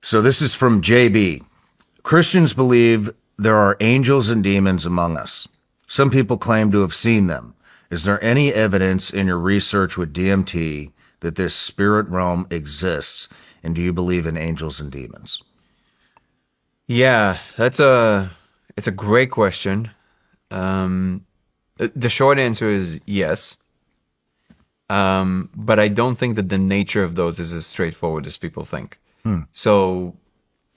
So this is from JB. Christians believe there are angels and demons among us. Some people claim to have seen them. Is there any evidence in your research with DMT that this spirit realm exists? And do you believe in angels and demons? Yeah, it's a great question. Um, the short answer is yes. But I don't think that the nature of those is as straightforward as people think. Hmm. So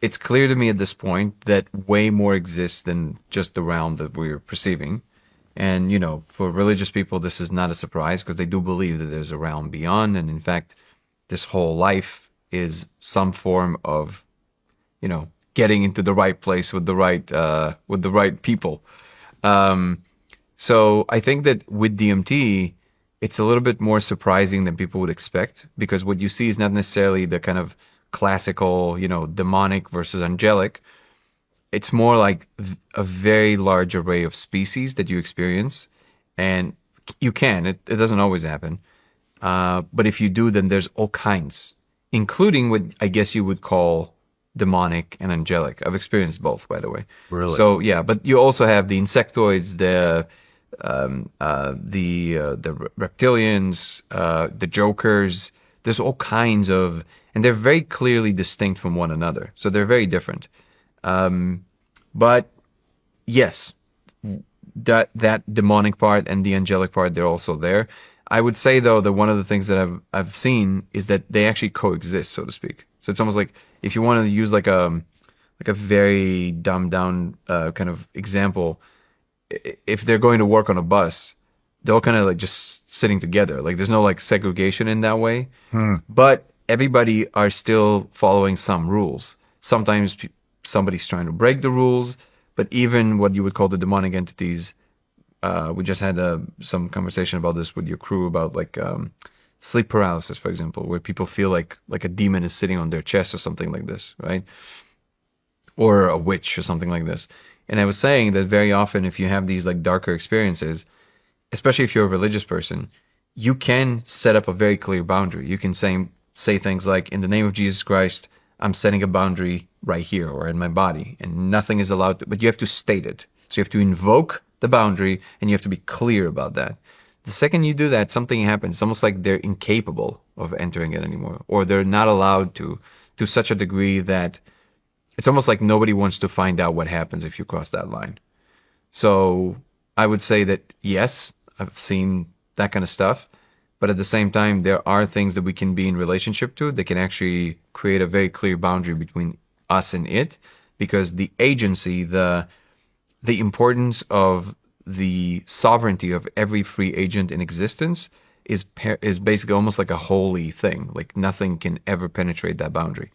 it's clear to me at this point that way more exists than just the realm that we're perceiving. And, for religious people, this is not a surprise because they do believe that there's a realm beyond. And in fact, this whole life is some form of, getting into the right place with the right people. So I think that with DMT, it's a little bit more surprising than people would expect because what you see is not necessarily the kind of classical, demonic versus angelic. It's more like a very large array of species that you experience, and you can. It doesn't always happen, but if you do, then there's all kinds, including what I guess you would call demonic and angelic. I've experienced both, by the way. Really? So yeah, but you also have the insectoids, the reptilians, the jokers. There's all kinds of, and they're very clearly distinct from one another. So they're very different. But yes, that demonic part and the angelic part, they're also there. I would say though that one of the things that I've seen is that they actually coexist, so to speak. So it's almost like if you want to use like a very dumbed down kind of example, if they're going to work on a bus, they're all kind of like just sitting together. Like there's no like segregation in that way, but everybody are still following some rules. Sometimes somebody's trying to break the rules, but even what you would call the demonic entities, we just had some conversation about this with your crew about like sleep paralysis, for example, where people feel like a demon is sitting on their chest or something like this, right? Or a witch or something like this. And I was saying that very often, if you have these like darker experiences, especially if you're a religious person, you can set up a very clear boundary. You can say things like, "In the name of Jesus Christ, I'm setting a boundary right here or in my body," and nothing is allowed to, but you have to state it. So you have to invoke the boundary and you have to be clear about that. The second you do that, something happens. It's almost like they're incapable of entering it anymore, or they're not allowed to such a degree that it's almost like nobody wants to find out what happens if you cross that line. So I would say that yes, I've seen that kind of stuff. But at the same time, there are things that we can be in relationship to that can actually create a very clear boundary between us and it, because the agency, the importance of the sovereignty of every free agent in existence is basically almost like a holy thing. Like nothing can ever penetrate that boundary.